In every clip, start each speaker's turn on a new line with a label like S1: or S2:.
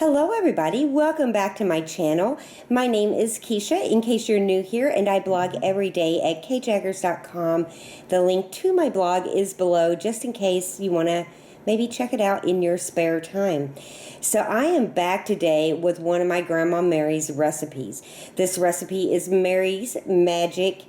S1: Hello everybody, welcome back to my channel. My name is Kisha, in case you're new here, and I blog every day at kjaggers.com. The link to my blog is below, just in case you want to maybe check it out in your spare time. So I am back today with one of my Grandma Mary's recipes. This recipe is Mary's Magic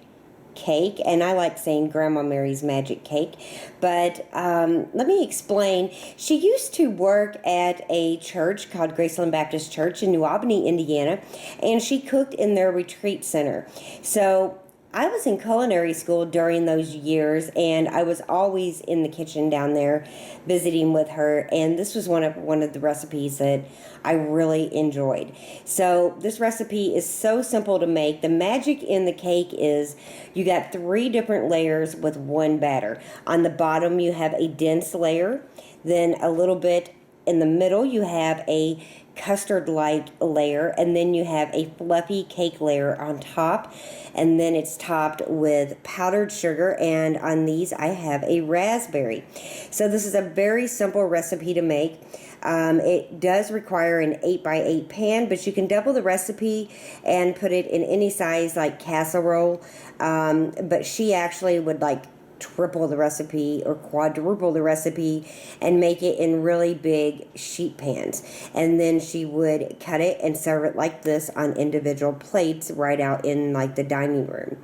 S1: Cake, and I like saying Grandma Mary's Magic Cake, but let me explain. She used to work at a church called Graceland Baptist Church in New Albany, Indiana, and she cooked in their retreat center. So I was in culinary school during those years, and I was always in the kitchen down there visiting with her, and this was one of the recipes that I really enjoyed. So this recipe is so simple to make. The magic in the cake is you got 3 different layers with one batter. On the bottom you have a dense layer, then a little bit in the middle you have a custard-like layer, and then you have a fluffy cake layer on top, and then it's topped with powdered sugar, and on these I have a raspberry. So this is a very simple recipe to make. It does require an 8x8 pan, but you can double the recipe and put it in any size like casserole, but she actually would like triple the recipe or quadruple the recipe and make it in really big sheet pans, and then she would cut it and serve it like this on individual plates right out in like the dining room.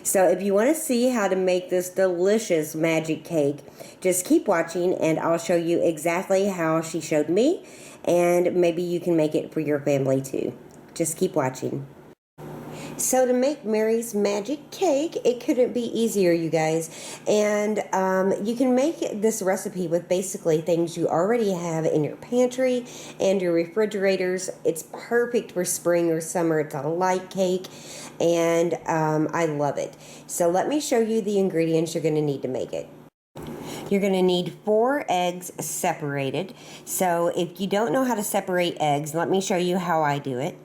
S1: So if you want to see how to make this delicious magic cake, just keep watching and I'll show you exactly how she showed me, and maybe you can make it for your family too. Just keep watching. So to make Mary's Magic Cake, it couldn't be easier, you guys. And you can make this recipe with basically things you already have in your pantry and your refrigerators. It's perfect for spring or summer. It's a light cake, and I love it. So let me show you the ingredients you're going to need to make it. You're going to need 4 eggs separated. So if you don't know how to separate eggs, let me show you how I do it.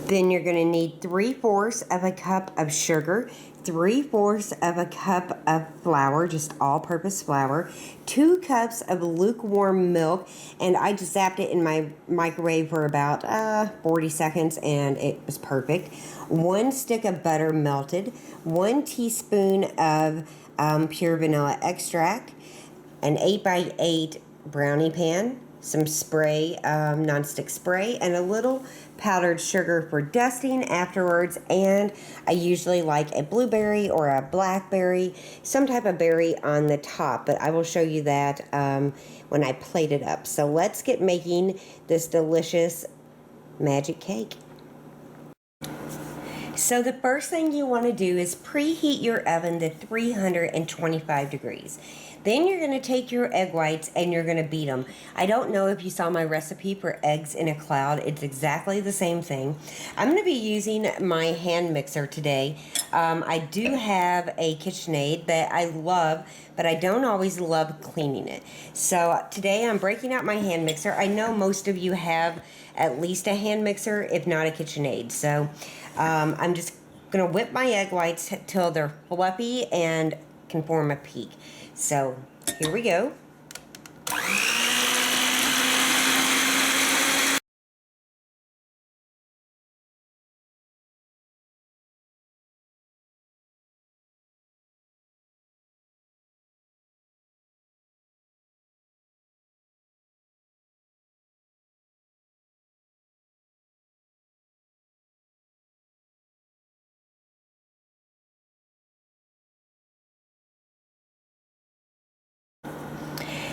S1: Then you're going to need 3/4 of a cup of sugar, 3/4 of a cup of flour, just all-purpose flour, 2 cups of lukewarm milk, and I just zapped it in my microwave for about 40 seconds, and it was perfect. 1 stick of butter melted, 1 teaspoon of pure vanilla extract, an 8x8 brownie pan, some spray, nonstick spray, and a little powdered sugar for dusting afterwards. And I usually like a blueberry or a blackberry, some type of berry on the top, but I will show you that when I plate it up. So let's get making this delicious magic cake. So the first thing you want to do is preheat your oven to 325 degrees. Then you're going to take your egg whites and you're going to beat them. I don't know if you saw my recipe for eggs in a cloud. It's exactly the same thing. I'm going to be using my hand mixer today. I do have a KitchenAid that I love, but I don't always love cleaning it. So today I'm breaking out my hand mixer. I know most of you have at least a hand mixer, if not a KitchenAid. So I'm just going to whip my egg whites till they're fluffy and can form a peak. So here we go.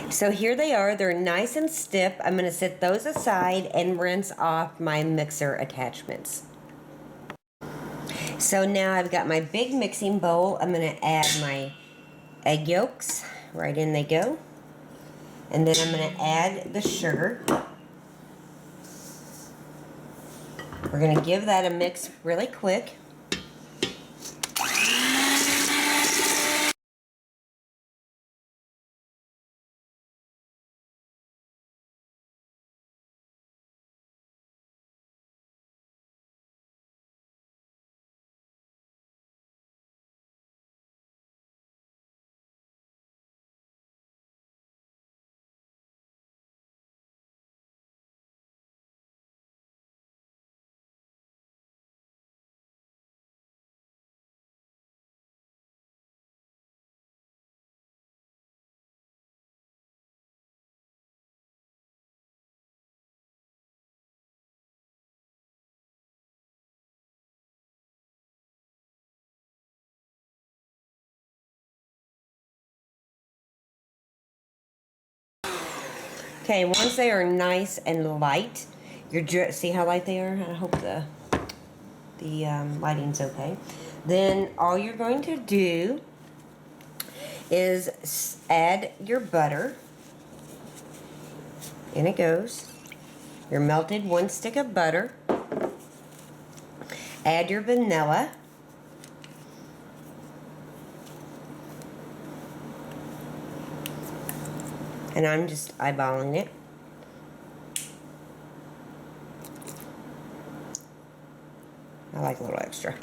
S1: So here they are. They're nice and stiff. I'm going to set those aside and rinse off my mixer attachments. So now I've got my big mixing bowl. I'm going to add my egg yolks. Right in they go. And then I'm going to add the sugar. We're going to give that a mix really quick. Okay, once they are nice and light, see how light they are? I hope the lighting's okay. Then all you're going to do is add your butter. In it goes. Your melted 1 stick of butter. Add your vanilla. And I'm just eyeballing it. I like a little extra.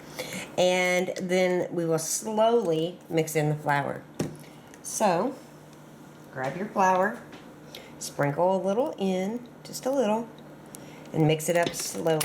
S1: And then we will slowly mix in the flour. So, grab your flour, sprinkle a little in, just a little, and mix it up slowly.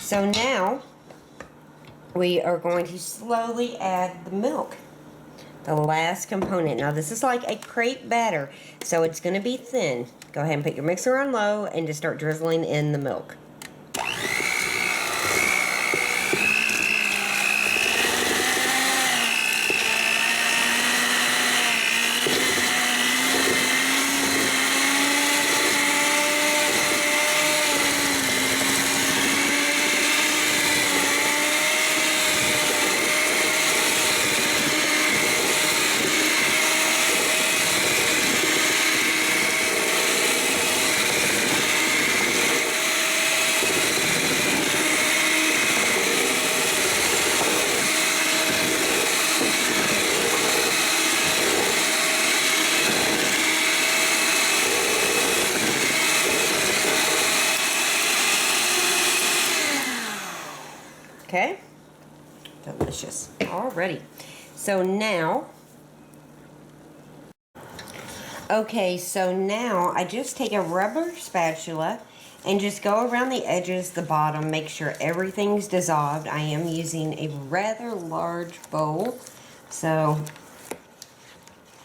S1: So now we are going to slowly add the milk, the last component. Now this is like a crepe batter, so it's going to be thin. Go ahead and put your mixer on low and just start drizzling in the milk. Okay, delicious already. So now, I just take a rubber spatula and just go around the edges, the bottom, make sure everything's dissolved. I am using a rather large bowl, so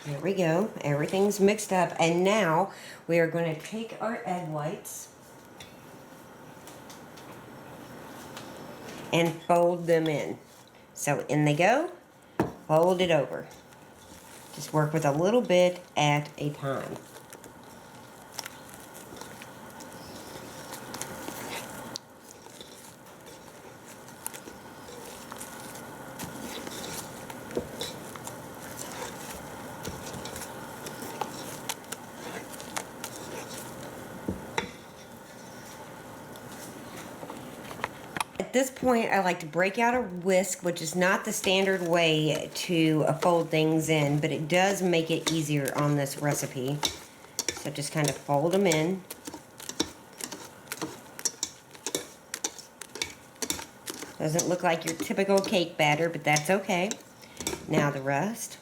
S1: there we go. Everything's mixed up, and now we are going to take our egg whites and fold them in. So in they go, fold it over. Just work with a little bit at a time. this point, I like to break out a whisk, which is not the standard way to fold things in, but it does make it easier on this recipe. So just kind of fold them in. Doesn't look like your typical cake batter, but that's okay. Now the rest.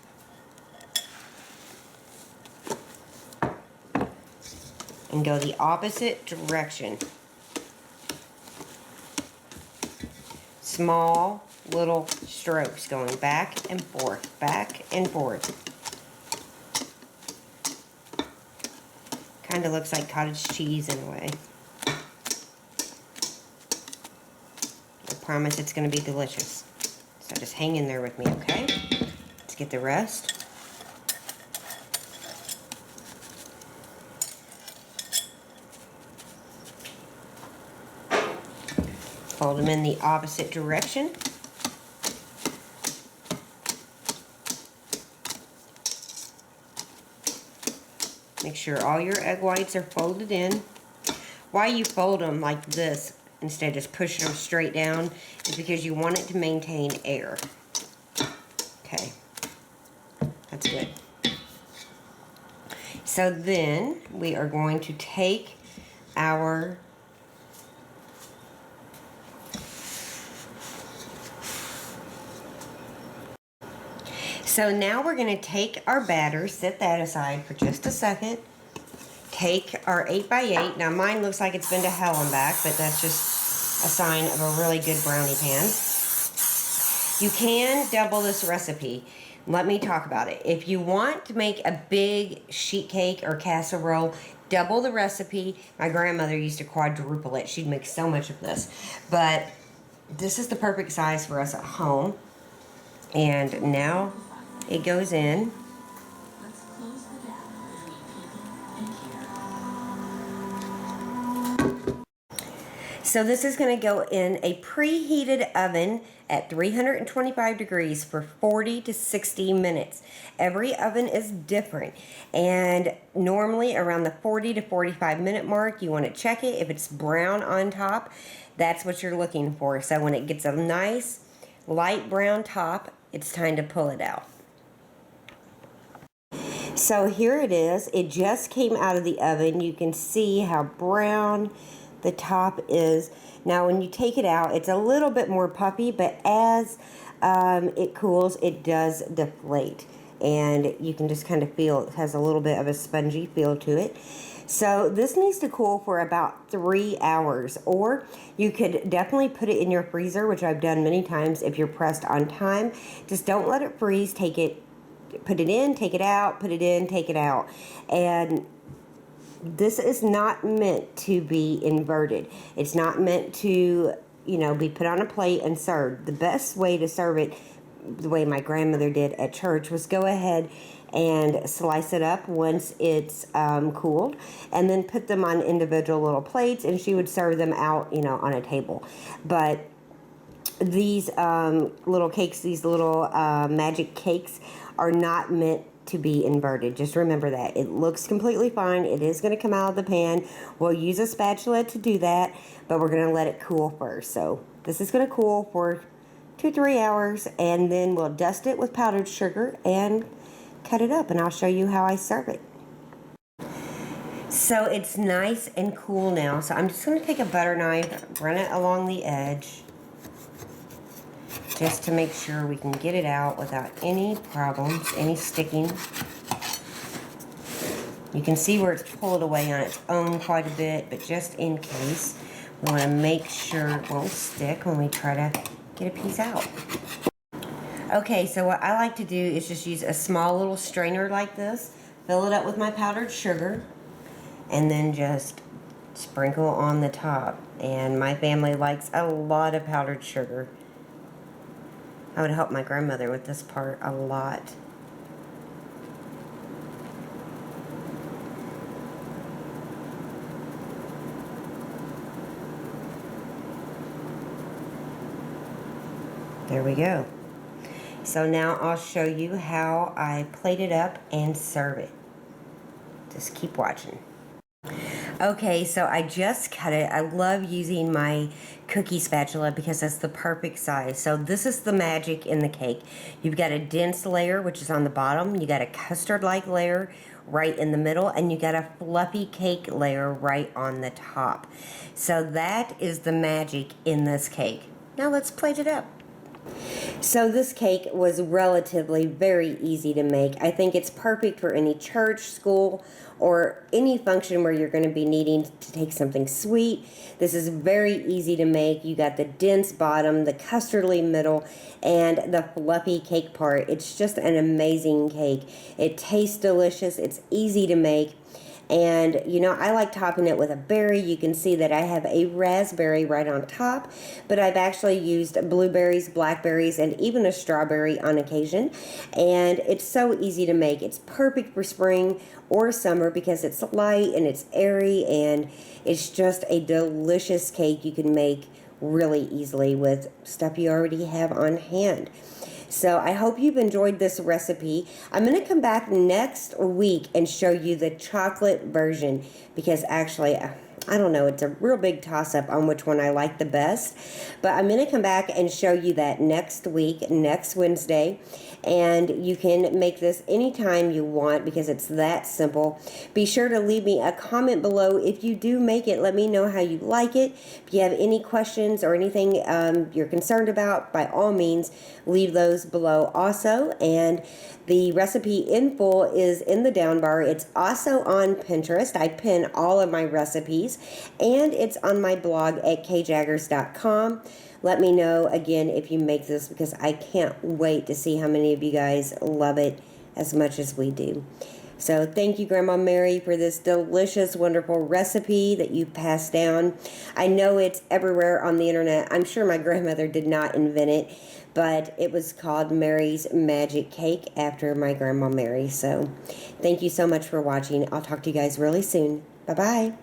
S1: And go the opposite direction. Small little strokes going back and forth, back and forth. Kind of looks like cottage cheese in a way. I promise it's going to be delicious. So just hang in there with me, okay? Let's get the rest. Fold them in the opposite direction. Make sure all your egg whites are folded in. Why you fold them like this instead of just pushing them straight down is because you want it to maintain air. Okay, that's good. So then we are going to take our So now we're going to take our batter, set that aside for just a second. Take our 8x8. Now mine looks like it's been to hell and back, but that's just a sign of a really good brownie pan. You can double this recipe. Let me talk about it. If you want to make a big sheet cake or casserole, double the recipe. My grandmother used to quadruple it. She'd make so much of this. But this is the perfect size for us at home. And now it goes in. So this is going to go in a preheated oven at 325 degrees for 40 to 60 minutes. Every oven is different, and normally around the 40 to 45 minute mark you want to check it. If it's brown on top, that's what you're looking for. So when it gets a nice light brown top, it's time to pull it out. So here it is. It just came out of the oven. You can see how brown the top is. Now when you take it out, it's a little bit more puffy, but as it cools, it does deflate. And you can just kind of feel it has a little bit of a spongy feel to it. So this needs to cool for about 3 hours, or you could definitely put it in your freezer, which I've done many times if you're pressed on time. Just don't let it freeze. Take it, put it in, take it out, put it in, take it out. And this is not meant to be inverted. It's not meant to, you know, be put on a plate and served. The best way to serve it, the way my grandmother did at church, was go ahead and slice it up once it's cooled, and then put them on individual little plates, and she would serve them out, you know, on a table. But these little cakes, these little magic cakes, are not meant to be inverted. Just remember that. It looks completely fine. It is going to come out of the pan. We'll use a spatula to do that, but we're going to let it cool first. So this is going to cool for 2 to 3 hours, and then we'll dust it with powdered sugar and cut it up, and I'll show you how I serve it. So it's nice and cool now. So I'm just going to take a butter knife, run it along the edge, just to make sure we can get it out without any problems, any sticking. You can see where it's pulled away on its own quite a bit, but just in case, we want to make sure it won't stick when we try to get a piece out. Okay, so what I like to do is just use a small little strainer like this, fill it up with my powdered sugar, and then just sprinkle on the top. And my family likes a lot of powdered sugar. I would help my grandmother with this part a lot. There we go. So now I'll show you how I plate it up and serve it. Just keep watching. Okay, so I just cut it. I love using my cookie spatula because that's the perfect size. So this is the magic in the cake. You've got a dense layer, which is on the bottom. You got a custard-like layer right in the middle, and you got a fluffy cake layer right on the top. So that is the magic in this cake. Now let's plate it up. So this cake was relatively very easy to make. I think it's perfect for any church, school, or any function where you're going to be needing to take something sweet. This is very easy to make. You got the dense bottom, the custardly middle, and the fluffy cake part. It's just an amazing cake. It tastes delicious. It's easy to make. And, you know, I like topping it with a berry. You can see that I have a raspberry right on top, but I've actually used blueberries, blackberries, and even a strawberry on occasion. And it's so easy to make. It's perfect for spring or summer because it's light and it's airy, and it's just a delicious cake you can make really easily with stuff you already have on hand. So I hope you've enjoyed this recipe. I'm going to come back next week and show you the chocolate version because actually, I don't know, it's a real big toss-up on which one I like the best. But I'm going to come back and show you that next week, next Wednesday. And you can make this anytime you want because it's that simple. Be sure to leave me a comment below if you do make it. Let me know how you like it. If you have any questions or anything you're concerned about, by all means, leave those below also. And the recipe in full is in the down bar. It's also on Pinterest. I pin all of my recipes. And it's on my blog at kjaggers.com. Let me know again if you make this because I can't wait to see how many of you guys love it as much as we do. So thank you, Grandma Mary, for this delicious, wonderful recipe that you passed down. I know it's everywhere on the internet. I'm sure my grandmother did not invent it, but it was called Mary's Magic Cake after my Grandma Mary. So thank you so much for watching. I'll talk to you guys really soon. Bye-bye.